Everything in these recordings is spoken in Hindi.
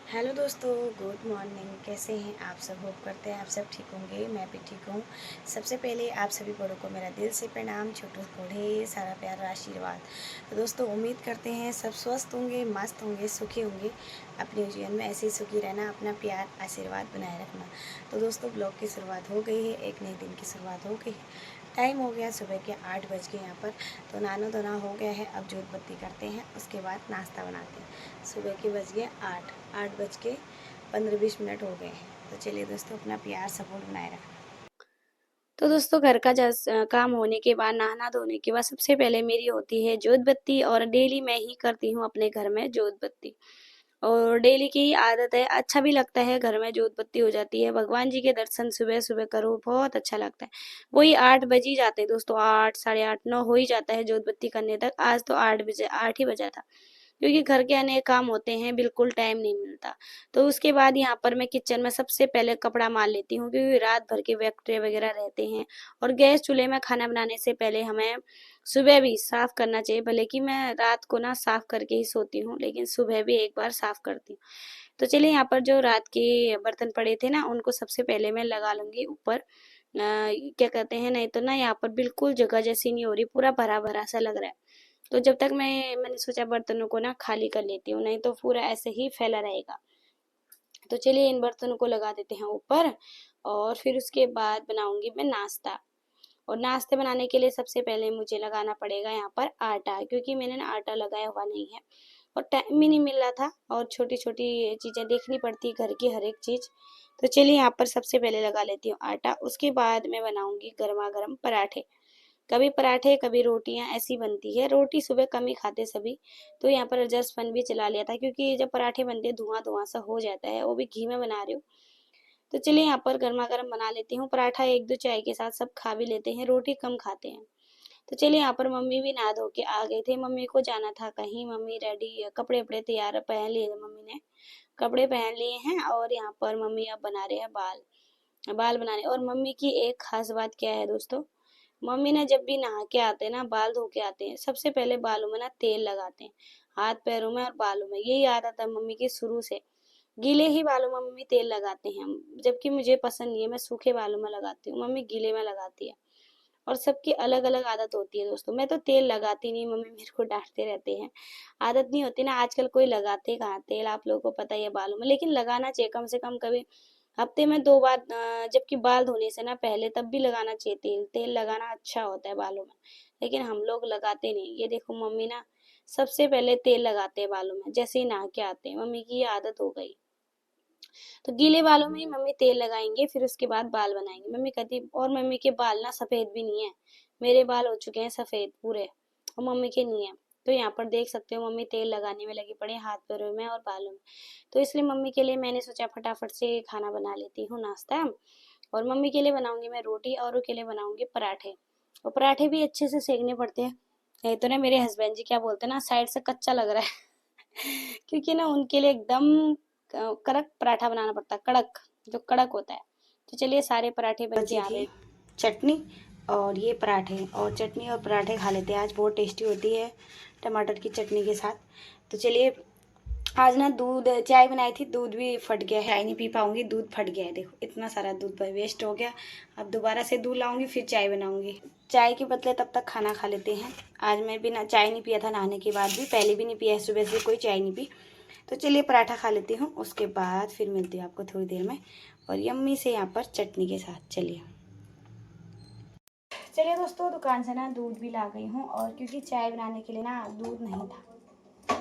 हेलो दोस्तों, गुड मॉर्निंग। कैसे हैं आप सब? होप करते हैं आप सब ठीक होंगे। मैं भी ठीक हूँ। सबसे पहले आप सभी बड़ों को मेरा दिल से प्रणाम, छोटों को ढेर सारा प्यार और आशीर्वाद। तो दोस्तों, उम्मीद करते हैं सब स्वस्थ होंगे, मस्त होंगे, सुखी होंगे। अपने जीवन में ऐसे ही सुखी रहना, अपना प्यार आशीर्वाद बनाए रखना। तो दोस्तों, ब्लॉग की शुरुआत हो गई है, एक नए दिन की शुरुआत हो गई है। टाइम हो गया सुबह के 8 बज गए यहाँ पर। तो नाना धोना हो गया है, अब जोत बत्ती करते हैं, उसके बाद नाश्ता बनाते हैं। सुबह के बज गए 8 बज के 15-20 मिनट हो गए हैं। तो चलिए दोस्तों, अपना प्यार सपोर्ट बनाए रखना। तो दोस्तों, घर का काम होने के बाद, नहाना धोने के बाद सबसे पहले मेरी होती है जोत बत्ती। और डेली मैं ही करती हूँ अपने घर में जोत बत्ती। और डेली की ही आदत है, अच्छा भी लगता है। घर में जोत बत्ती हो जाती है, भगवान जी के दर्शन सुबह सुबह करो, बहुत अच्छा लगता है। वही 8 बज ही जाते हैं दोस्तों, 8, साढ़े 8, 9 हो ही जाता है जोत बत्ती करने तक। आज तो 8 बजे, 8 ही बजा था, क्योंकि घर के अनेक काम होते हैं, बिल्कुल टाइम नहीं मिलता। तो उसके बाद यहाँ पर मैं किचन में सबसे पहले कपड़ा मार लेती हूँ, क्योंकि रात भर के बैक्टीरिया वगैरह रहते हैं। और गैस चूल्हे में खाना बनाने से पहले हमें सुबह भी साफ करना चाहिए। भले कि मैं रात को ना साफ करके ही सोती हूँ, लेकिन सुबह भी एक बार साफ करती हूँ। तो चलिए, यहाँ पर जो रात के बर्तन पड़े थे ना, उनको सबसे पहले मैं लगा लूंगी ऊपर। क्या कहते हैं, नहीं तो ना यहाँ पर बिल्कुल जगह जैसी नहीं हो रही, पूरा भरा भरा सा लग रहा है। तो जब तक मैंने सोचा बर्तनों को ना खाली कर लेती हूँ, नहीं तो पूरा ऐसे ही फैला रहेगा। तो चलिए, इन बर्तनों को लगा देते हैं ऊपर। और फिर उसके बाद बनाऊंगी मैं नाश्ता। और नाश्ते बनाने के लिए सबसे पहले मुझे लगाना पड़ेगा यहाँ पर आटा, क्योंकि मैंने ना आटा लगाया हुआ नहीं है और टाइम भी नहीं मिल रहा था, और छोटी छोटी चीजें देखनी पड़ती घर की, हर एक चीज। तो चलिए, यहाँ पर सबसे पहले लगा लेती हूँ आटा। उसके बाद मैं बनाऊंगी गर्मा गर्म पराठे। कभी पराठे, कभी रोटियां ऐसी बनती है। रोटी सुबह कम ही खाते सभी, तो यहाँ पर जस्ट फन भी चला लिया था, क्योंकि जब पराठे बनते धुआं धुआं सा हो जाता है, वो भी घी में बना रही हूँ। तो चलिए, यहाँ पर गर्मा गर्म बना लेती हूँ पराठा। एक दो चाय के साथ सब खा भी लेते हैं, रोटी कम खाते हैं। तो चलिए, यहाँ पर मम्मी भी नहा धो के आ गए थे। मम्मी को जाना था कहीं, मम्मी रेडी, कपड़े वपड़े तैयार पहन लिए, मम्मी ने कपड़े पहन लिए हैं। और यहाँ पर मम्मी अब बना रहे हैं बाल बाल बनाने। और मम्मी की एक खास बात क्या है दोस्तों, मम्मी ने जब भी नहा के आते हैं ना, बाल धो के आते हैं, सबसे पहले बालों में ना तेल लगाते हैं, हाथ पैरों में और बालों में। यही आदत है मम्मी की शुरू से। गीले ही बालों में मम्मी तेल लगाते हैं, जबकि मुझे पसंद नहीं है, मैं सूखे बालों में लगाती हूँ, मम्मी गीले में लगाती है। और सबकी अलग अलग आदत होती है दोस्तों। मैं तो तेल लगाती नहीं, मम्मी मेरे को डांटते रहते हैं। आदत नहीं होती ना, आजकल कोई लगाते कहाँ तेल, आप लोगों को पता ही है बालों में। लेकिन लगाना चाहिए कम से कम, कभी हफ्ते में 2 बार, जबकि बाल धोने से ना पहले तब भी लगाना चाहिए तेल। तेल लगाना अच्छा होता है बालों में, लेकिन हम लोग लगाते नहीं। ये देखो, मम्मी ना सबसे पहले तेल लगाते हैं बालों में, जैसे ही नहा के आते हैं। मम्मी की ये आदत हो गई। तो गीले बालों में ही मम्मी तेल लगाएंगे, फिर उसके बाद बाल बनाएंगे। मम्मी कहती, और मम्मी के बाल ना सफेद भी नहीं है, मेरे बाल हो चुके हैं सफेद पूरे, और मम्मी के नहीं है। तो यहाँ पर देख सकते हो, मम्मी तेल लगाने में लगी पड़ी, हाथ पैरों में और बालों में। तो इसलिए मम्मी के लिए मैंने सोचा फटाफट से खाना बना लेती हूँ, नाश्ता। और मम्मी के लिए बनाऊंगी मैं रोटी, और के लिए बनाऊंगी पराठे। और पराठे भी अच्छे से सेकने पड़ते हैं, नहीं तो ना मेरे हस्बैंड जी क्या बोलते हैं ना, साइड से कच्चा लग रहा है क्योंकि ना उनके लिए एकदम कड़क पराठा बनाना पड़ता है, कड़क, जो कड़क होता है। तो चलिए, सारे पराठे बन के आ गए। चटनी और ये पराठे, और चटनी और पराठे खा लेते हैं आज, बहुत टेस्टी होती है टमाटर की चटनी के साथ। तो चलिए, आज ना दूध चाय बनाई थी, दूध भी फट गया है, चाय नहीं पी पाऊंगी, दूध फट गया है। देखो, इतना सारा दूध वेस्ट हो गया। अब दोबारा से दूध लाऊंगी, फिर चाय बनाऊंगी। चाय के बदले तब तक खाना खा लेते हैं। आज मैं भी ना चाय नहीं पिया था, नहाने के बाद भी, पहले भी नहीं पिया है, सुबह से कोई चाय नहीं पी। तो चलिए, पराठा खा लेती हूँ, उसके बाद फिर मिलती हूँ आपको थोड़ी देर में, और यम्मी से यहाँ पर चटनी के साथ। चलिए चलिए दोस्तों, दुकान से ना दूध भी ला गई हूँ, और क्योंकि चाय बनाने के लिए ना दूध नहीं था,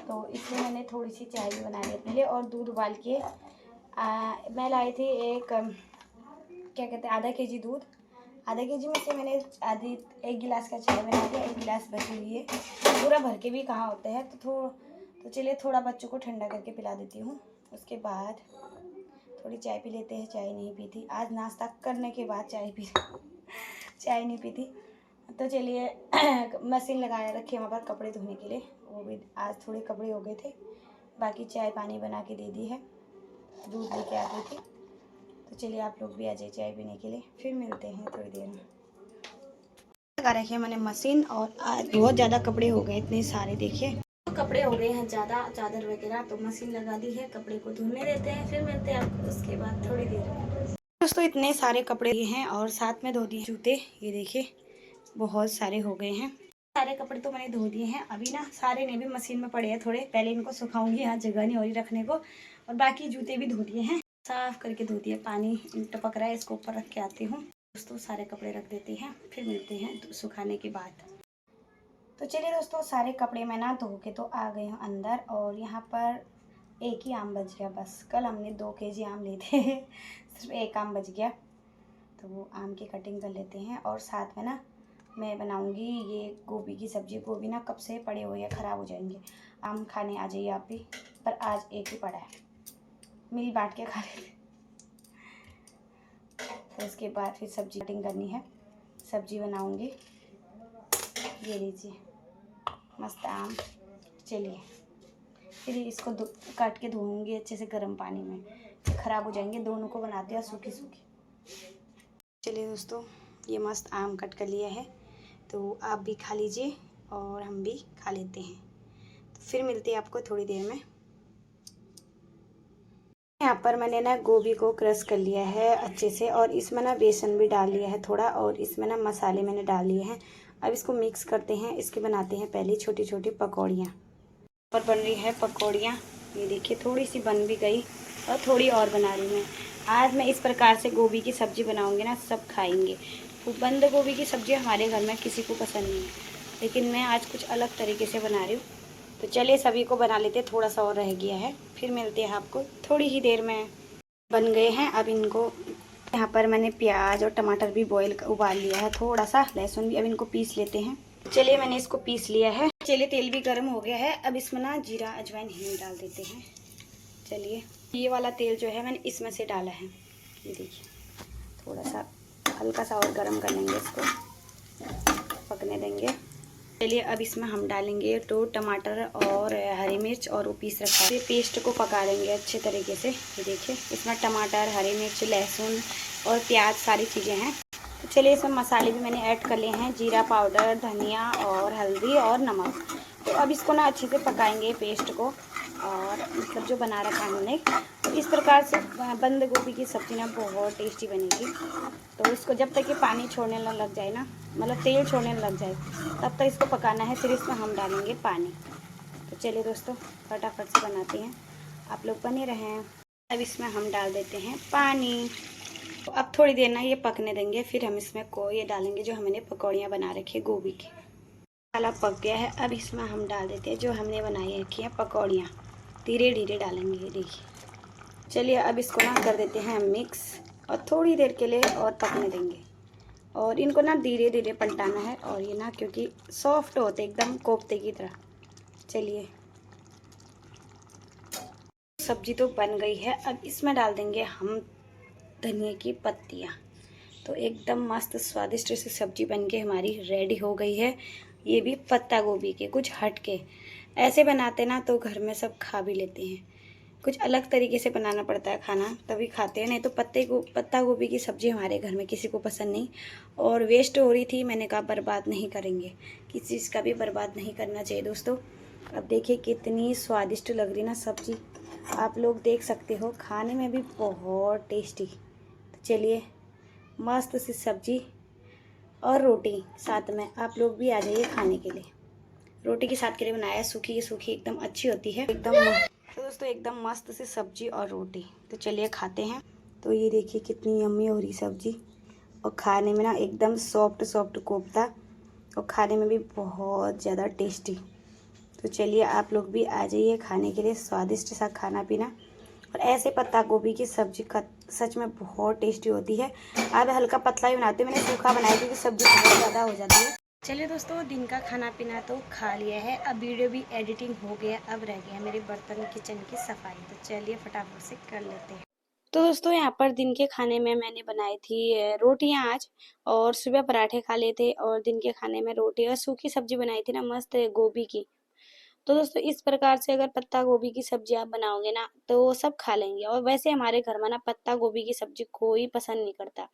तो इसलिए मैंने थोड़ी सी चाय भी बना ली अपने लिए। और दूध उबाल के मैं लाई थी एक, क्या कहते हैं, आधा केजी दूध। आधा केजी में से मैंने आधी, 1 गिलास का चाय बना दिया, 1 गिलास बची हुई है। पूरा भर के भी कहाँ होते हैं, तो चलिए, थोड़ा बच्चों को ठंडा करके पिला देती हूँ। उसके बाद थोड़ी चाय पी लेते हैं। चाय नहीं पी थी आज, नाश्ता करने के बाद चाय पी चाय नहीं पी थी। तो चलिए मशीन लगाए रखी है वहाँ पर कपड़े धोने के लिए, वो भी आज थोड़े कपड़े हो गए थे। बाकी चाय पानी बना के दे दी है, दूध लेके आ गई थी। तो चलिए, आप लोग भी आ जाइए चाय पीने के लिए, फिर मिलते हैं थोड़ी देर में। लगा रखी है मैंने मशीन, और आज बहुत ज़्यादा कपड़े हो गए, इतने सारे देखिए। कपड़े हो गए हैं ज़्यादा, चादर वगैरह, तो मशीन लगा दी है, कपड़े को धुलने देते हैं, फिर मिलते हैं आपको उसके बाद थोड़ी देर में। दोस्तों इतने सारे कपड़े हैं और साथ में धो दिए जूते, ये देखिए बहुत सारे हो गए हैं। सारे कपड़े तो मैंने धो दिए हैं, अभी ना सारे ने भी मशीन में पड़े हैं थोड़े, पहले इनको सुखाऊंगी, यहाँ जगह नहीं हो रही रखने को। और बाकी जूते भी धो दिए हैं, साफ करके धो दिए, पानी टपक रहा है, इसको ऊपर रख के आती हूँ। दोस्तों सारे कपड़े रख देते हैं, फिर मिलते हैं सुखाने के बाद। तो चलिए दोस्तों, सारे कपड़े मैं ना धो के तो आ गई हूँ अंदर, और यहाँ पर एक ही आम बच गया बस। कल हमने 2 केजी आम लिए थे सिर्फ एक आम बच गया, तो वो आम की कटिंग कर लेते हैं। और साथ में ना मैं बनाऊंगी ये गोभी की सब्ज़ी। गोभी ना कब से पड़े हुए हैं, ख़राब हो जाएंगे। आम खाने आ जाइए आप भी, पर आज एक ही पड़ा है, मिल बांट के खा लेते। तो उसके बाद फिर सब्जी कटिंग करनी है, सब्जी बनाऊंगी। ये लीजिए मस्त आम। चलिए फिर इसको काट के धोऊंगी अच्छे से गर्म पानी में, ख़राब हो जाएंगे। दोनों को बनाते हैं सूखी सूखी। चलिए दोस्तों, ये मस्त आम कट कर लिया है, तो आप भी खा लीजिए और हम भी खा लेते हैं। तो फिर मिलते हैं आपको थोड़ी देर में। यहाँ पर मैंने ना गोभी को क्रश कर लिया है अच्छे से, और इसमें ना बेसन भी डाल लिया है थोड़ा, और इसमें ना मसाले मैंने डाल लिए हैं। अब इसको मिक्स करते हैं, इसके बनाते हैं पहले छोटी छोटी पकौड़ियाँ। और बन रही है पकौड़ियाँ, ये देखिए थोड़ी सी बन भी गई और थोड़ी और बना रही हूँ। आज मैं इस प्रकार से गोभी की सब्ज़ी बनाऊँगी ना, सब खाएंगे। बंद गोभी की सब्ज़ी हमारे घर में किसी को पसंद नहीं है, लेकिन मैं आज कुछ अलग तरीके से बना रही हूँ। तो चलिए सभी को बना लेते, थोड़ा सा और रह गया है, फिर मिलते हैं आपको थोड़ी ही देर में। बन गए हैं, अब इनको यहाँ पर मैंने प्याज और टमाटर भी उबाल लिया है, थोड़ा सा लहसुन भी। अब इनको पीस लेते हैं। चलिए मैंने इसको पीस लिया है। चलिए तेल भी गर्म हो गया है, अब इसमें ना जीरा अजवाइन हींग डाल देते हैं। चलिए ये वाला तेल जो है मैंने इसमें से डाला है, ये देखिए थोड़ा सा हल्का सा और गर्म कर लेंगे, इसको पकने देंगे। चलिए अब इसमें हम डालेंगे तो टमाटर और हरी मिर्च, और वो पीस रखा है पेस्ट को पका लेंगे अच्छे तरीके से। ये देखिए इसमें टमाटर, हरी मिर्च, लहसुन और प्याज सारी चीज़ें हैं। तो चलिए इसमें मसाले भी मैंने ऐड कर लिए हैं, जीरा पाउडर, धनिया और हल्दी और नमक। तो अब इसको ना अच्छे से पकाएंगे पेस्ट को, और मतलब जो बना रखा है हमने। तो इस प्रकार से बंद गोभी की सब्ज़ी ना बहुत टेस्टी बनेगी। तो इसको जब तक ये पानी छोड़ने ना लग जाए ना, मतलब तेल छोड़ने लग जाए, तब तक इसको पकाना है। फिर इसमें हम डालेंगे पानी। तो चलिए दोस्तों फटाफट से बनाते हैं, आप लोग बने रहें। अब इसमें हम डाल देते हैं पानी। तो अब थोड़ी देर ना ये पकने देंगे, फिर हम इसमें ये डालेंगे जो हमने पकौड़ियाँ बना रखी है गोभी की। मसाला पक गया है, अब इसमें हम डाल देते हैं जो हमने बनाई रखी है पकौड़ियाँ। धीरे धीरे डालेंगे, ये देखिए। चलिए अब इसको ना कर देते हैं मिक्स, और थोड़ी देर के लिए और पकने देंगे। और इनको ना धीरे धीरे पलटाना है, और ये ना क्योंकि सॉफ्ट होते एकदम कोफ्ते की तरह। चलिए सब्जी तो बन गई है, अब इसमें डाल देंगे हम धनिया की पत्तियाँ। तो एकदम मस्त स्वादिष्ट सी सब्जी बनके हमारी रेडी हो गई है। ये भी पत्ता गोभी के कुछ हट के ऐसे बनाते ना, तो घर में सब खा भी लेते हैं। कुछ अलग तरीके से बनाना पड़ता है खाना, तभी खाते हैं, नहीं तो पत्ता गोभी की सब्ज़ी हमारे घर में किसी को पसंद नहीं। और वेस्ट हो रही थी, मैंने कहा बर्बाद नहीं करेंगे, किसी चीज़ का भी बर्बाद नहीं करना चाहिए दोस्तों। अब देखिए कितनी स्वादिष्ट लग रही ना सब्ज़ी, आप लोग देख सकते हो, खाने में भी बहुत टेस्टी। तो चलिए मस्त सी सब्ज़ी और रोटी साथ में, आप लोग भी आ जाइए खाने के लिए। रोटी के साथ के लिए बनाया है, सूखी की सूखी एकदम अच्छी होती है एकदम। तो दोस्तों एकदम मस्त सी सब्जी और रोटी, तो चलिए खाते हैं। तो ये देखिए कितनी यम्मी हो रही सब्जी, और खाने में ना एकदम सॉफ्ट सॉफ्ट कोफ्ता, और खाने में भी बहुत ज़्यादा टेस्टी। तो चलिए आप लोग भी आ जाइए खाने के लिए, स्वादिष्ट सा खाना पीना। और ऐसे पत्ता गोभी की सब्जी का सच में बहुत टेस्टी होती है। अब हल्का पतला ही बनाते हैं, मैंने सूखा बनाया क्योंकि सब्जी बहुत ज़्यादा हो जाती है। चलिए दोस्तों दिन का खाना पीना तो खा लिया है, अब वीडियो भी एडिटिंग हो गया, अब रह गया मेरे बर्तन किचन की सफाई। तो चलिए फटाफट से कर लेते हैं। तो दोस्तों यहाँ पर दिन के खाने में मैंने बनाई थी रोटियाँ आज, और सुबह पराठे खा लिए थे, और दिन के खाने में रोटी और सूखी सब्जी बनाई थी ना मस्त गोभी की। तो दोस्तों इस प्रकार से अगर पत्ता गोभी की सब्जी आप बनाओगे ना, तो वो सब खा लेंगे। और वैसे हमारे घर में ना पत्ता गोभी की सब्जी कोई पसंद नहीं करता,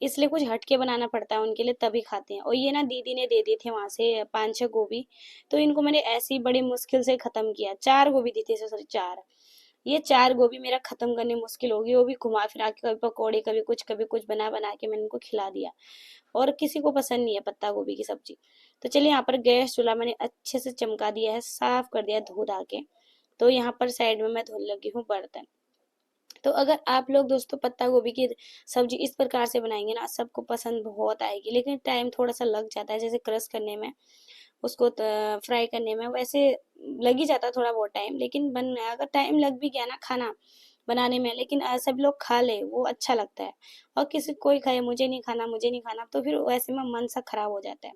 इसलिए कुछ हट के बनाना पड़ता है उनके लिए, तभी खाते हैं। और ये ना दीदी ने दे दिए थे वहां से 5-6 गोभी, तो इनको मैंने ऐसी बड़ी मुश्किल से खत्म किया। 4 गोभी दी थी, सॉरी 4। ये 4 गोभी मेरा खत्म करनी मुश्किल होगी, वो भी घुमा फिरा के, कभी पकौड़े कभी कुछ बना बना के मैंने इनको खिला दिया। और किसी को पसंद नहीं है पत्ता गोभी की सब्जी। तो चलिए, यहाँ पर गैस चूल्हा मैंने अच्छे से चमका दिया है, साफ कर दिया धो धा के। तो यहाँ पर साइड में मैं धोने लगी हूँ बर्तन। तो अगर आप लोग दोस्तों पत्ता गोभी की सब्जी इस प्रकार से बनाएंगे ना, सबको पसंद बहुत आएगी। लेकिन टाइम थोड़ा सा लग जाता है, जैसे क्रश करने में, उसको फ्राई करने में, वैसे लग ही जाता है थोड़ा बहुत टाइम। लेकिन बन अगर टाइम लग भी गया ना खाना बनाने में, लेकिन सब लोग खा ले, वो अच्छा लगता है। और किसी कोई खाए मुझे नहीं खाना, मुझे नहीं खाना, तो फिर वैसे में मन सा खराब हो जाता है।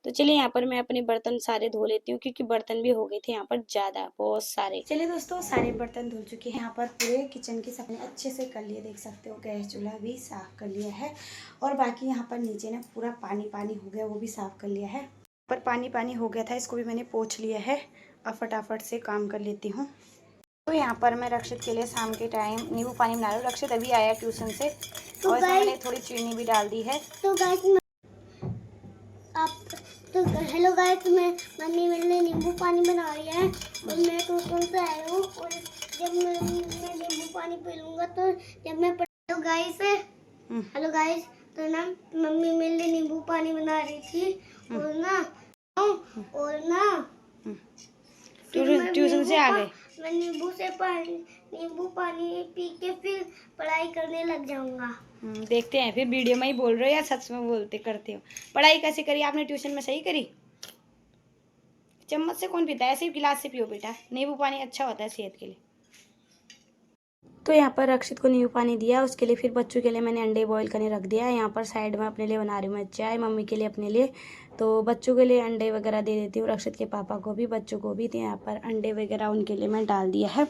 तो चलिए, यहाँ पर मैं अपने बर्तन सारे धो लेती हूँ, क्योंकि बर्तन भी हो गए थे यहाँ पर ज्यादा, बहुत सारे। चलिए दोस्तों, सारे बर्तन धुल चुके हैं। यहाँ पर पूरे किचन की सफाई अच्छे से कर लिए, देख सकते हो। गैस चूल्हा भी साफ कर लिया है, और बाकी यहाँ पर नीचे ना पूरा पानी पानी हो गया, वो भी साफ कर लिया है। पर पानी पानी हो गया था, इसको भी मैंने पोंछ लिया है। अब फटाफट से काम कर लेती हूँ। तो यहाँ पर मैं रक्षित के लिए शाम के टाइम नींबू पानी बना रही हूँ। रक्षित अभी आया ट्यूशन से, और इसमें मैंने थोड़ी चीनी भी डाल दी है। तो हेलो गाइस, मम्मी मेरे लिए नींबू पानी बना रही है, और मैं ट्यूशन से आया हूँ। और जब मैं नींबू पानी पी लूँगा, तो जब मैं हेलो गाइस, तो ना मम्मी मेरे लिए नींबू पानी बना रही थी, और ना ट्यूशन से आ गए। मैं नींबू पानी पी के फिर पढ़ाई करने लग जाऊंगा। देखते हैं फिर वीडियो में ही बोल रहे हो या सच में बोलते करते हो। पढ़ाई कैसे करी आपने ट्यूशन में, सही करी? चम्मच से कौन पीता है, ऐसे ही गिलास से पियो बेटा, नींबू पानी अच्छा होता है सेहत के लिए। तो यहाँ पर रक्षित को नींबू पानी दिया, उसके लिए फिर बच्चों के लिए मैंने अंडे बॉईल करने रख दिया। यहाँ पर साइड में अपने लिए बना रही हूँ मैं चाय, मम्मी के लिए, अपने लिए। तो बच्चों के लिए अंडे वगैरह दे देती हूँ, रक्षित के पापा को भी, बच्चों को भी। तो यहाँ पर अंडे वगैरह उनके लिए मैं डाल दिया है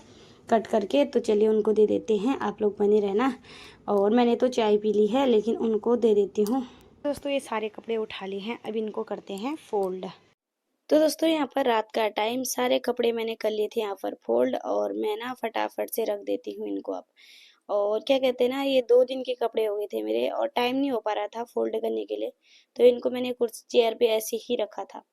कट करके। तो चलिए उनको दे देते हैं, आप लोग बने रहना। और मैंने तो चाय पी ली है, लेकिन उनको दे देती हूँ। दोस्तों, ये सारे कपड़े उठा लिए हैं, अब इनको करते हैं फोल्ड। तो दोस्तों, यहाँ पर रात का टाइम, सारे कपड़े मैंने कर लिए थे यहाँ पर फोल्ड, और मैं ना फटाफट से रख देती हूँ इनको अब। और क्या कहते हैं ना, ये 2 दिन के कपड़े हो गए थे मेरे, और टाइम नहीं हो पा रहा था फोल्ड करने के लिए। तो इनको मैंने कुर्सी चेयर पे ऐसे ही रखा था।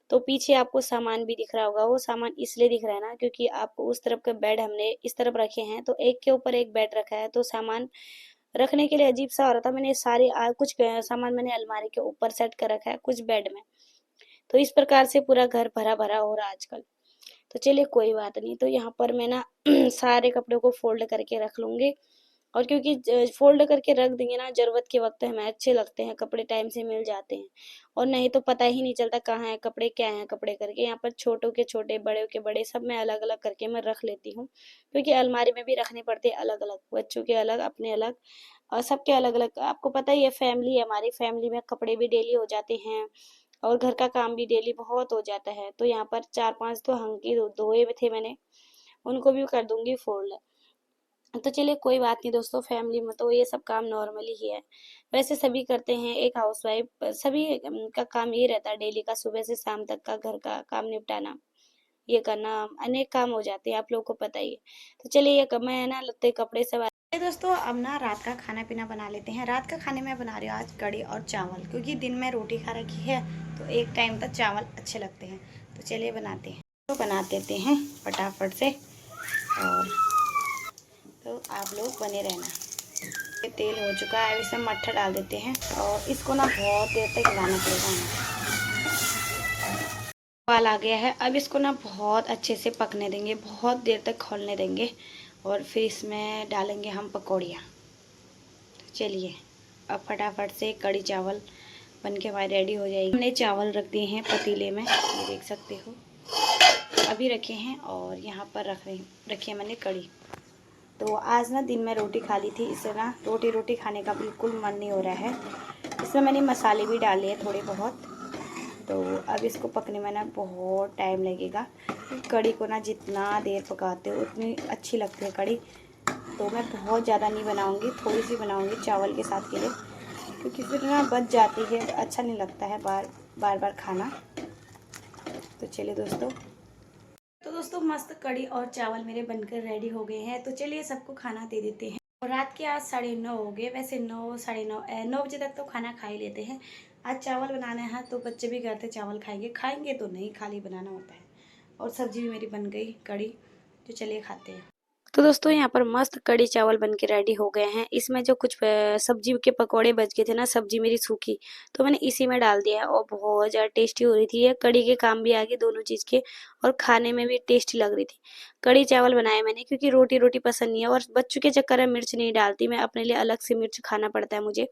तो पीछे आपको सामान भी दिख रहा होगा, वो सामान इसलिए दिख रहा है ना, क्योंकि आपको उस तरफ के बेड हमने इस तरफ रखे हैं, तो एक के ऊपर एक बेड रखा है, तो सामान रखने के लिए अजीब सा हो रहा था। मैंने सारे कुछ सामान मैंने अलमारी के ऊपर सेट कर रखा है, कुछ बेड में। तो इस प्रकार से पूरा घर भरा भरा हो रहा है आजकल। तो चलिए कोई बात नहीं। तो यहाँ पर मैं ना सारे कपड़ों को फोल्ड करके रख लूंगी। और क्योंकि फोल्ड करके रख देंगे ना, जरूरत के वक्त हमें अच्छे लगते हैं, कपड़े टाइम से मिल जाते हैं। और नहीं तो पता ही नहीं चलता कहाँ है कपड़े, क्या है कपड़े करके। यहाँ पर छोटों के छोटे, बड़े के बड़े, सब मैं अलग अलग करके मैं रख लेती हूँ, क्योंकि अलमारी में भी रखने पड़ते हैं अलग अलग, बच्चों के अलग, अपने अलग, और सबके अलग अलग। आपको पता ही है, फैमिली है हमारी, फैमिली में कपड़े भी डेली हो जाते हैं, और घर का काम भी डेली बहुत हो जाता है। तो यहाँ पर 4-5 तो हंकी धोए थे मैंने, उनको भी कर दूंगी फोल्ड। तो चलिए कोई बात नहीं दोस्तों, फैमिली में तो ये सब काम नॉर्मली ही है, वैसे सभी करते हैं। एक हाउसवाइफ सभी का काम ये रहता है डेली का, सुबह से शाम तक का घर का काम निपटाना, ये करना, अनेक काम हो जाते हैं, आप लोगों को पता ही है। तो चलिए, ये मैं है ना लत्ते कपड़े सब। दोस्तों, अब ना रात का खाना पीना बना लेते हैं। रात का खाने में बना रही हूँ आज कढ़ी और चावल, क्योंकि दिन में रोटी खा रखी है, तो एक टाइम तक चावल अच्छे लगते हैं। तो चलिए बनाते हैं, तो बना देते हैं फटाफट से। और तो आप लोग बने रहना। ये तेल हो चुका है, अब इसमें मट्ठा डाल देते हैं, और इसको ना बहुत देर तक हिलाना पड़ेगा। उबाल आ गया है, अब इसको ना बहुत अच्छे से पकने देंगे, बहुत देर तक खौलने देंगे, और फिर इसमें डालेंगे हम पकौड़ियाँ। चलिए, अब फटाफट से कढ़ी चावल बन के हमारे रेडी हो जाएगी। हमने चावल रख दिए हैं पतीले में, ये देख सकते हो, अभी रखे हैं। और यहाँ पर रखी है मैंने कढ़ी। तो आज ना दिन में रोटी खा ली थी, इससे ना रोटी खाने का बिल्कुल मन नहीं हो रहा है। इसमें मैंने मसाले भी डाले हैं थोड़े बहुत। तो अब इसको पकने में ना बहुत टाइम लगेगा। कढ़ी को ना जितना देर पकाते हो उतनी अच्छी लगती है कढ़ी। तो मैं बहुत ज़्यादा नहीं बनाऊंगी, थोड़ी सी बनाऊंगी चावल के साथ के लिए, क्योंकि फिर ना बच जाती है, अच्छा नहीं लगता है बार बार खाना। तो चलिए दोस्तों, तो दोस्तों मस्त कढ़ी और चावल मेरे बनकर रेडी हो गए हैं। तो चलिए सबको खाना दे देते हैं। और रात के आज 9:30 हो गए। वैसे 9 9:30 9 बजे तक तो खाना खा ही लेते हैं। आज चावल बनाना है तो बच्चे भी कहते चावल खाएंगे, खाएंगे तो नहीं, खाली बनाना होता है। और सब्जी भी मेरी बन गई, कड़ी। तो चलिए खाते हैं। तो दोस्तों यहाँ पर मस्त कड़ी चावल बन के रेडी हो गए हैं। इसमें जो कुछ सब्जी के पकौड़े बच गए थे ना, सब्जी मेरी सूखी, तो मैंने इसी में डाल दिया है और बहुत ज़्यादा टेस्टी हो रही थी। ये कड़ी के काम भी आ गए दोनों चीज़ के, और खाने में भी टेस्टी लग रही थी। कड़ी चावल बनाए मैंने क्योंकि रोटी रोटी पसंद नहीं है, और बच्चों के चक्कर में मिर्च नहीं डालती मैं, अपने लिए अलग से मिर्च खाना पड़ता है मुझे,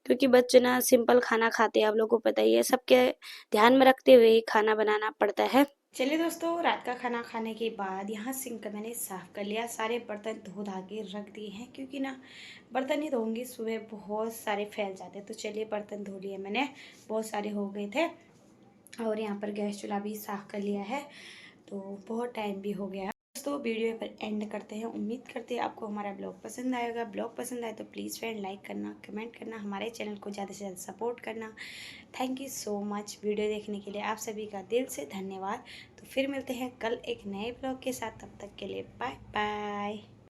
क्योंकि बच्चे ना सिंपल खाना खाते हैं, आप लोगों को पता ही है। सबके ध्यान में रखते हुए ही खाना बनाना पड़ता है। चलिए दोस्तों, रात का खाना खाने के बाद यहाँ सिंक मैंने साफ़ कर लिया, सारे बर्तन धो धा के रख दिए हैं, क्योंकि ना बर्तन ही धोऊंगी सुबह बहुत सारे फैल जाते हैं। तो चलिए बर्तन धो लिए मैंने, बहुत सारे हो गए थे। और यहाँ पर गैस चूल्हा भी साफ़ कर लिया है, तो बहुत टाइम भी हो गया। दोस्तों वीडियो पर एंड करते हैं। उम्मीद करते हैं आपको हमारा ब्लॉग पसंद आएगा। ब्लॉग पसंद आए तो प्लीज़ फ्रेंड लाइक करना, कमेंट करना, हमारे चैनल को ज़्यादा से ज़्यादा सपोर्ट करना। Thank you so much video देखने के लिए, आप सभी का दिल से धन्यवाद। तो फिर मिलते हैं कल एक नए ब्लॉग के साथ, तब तक के लिए बाय बाय।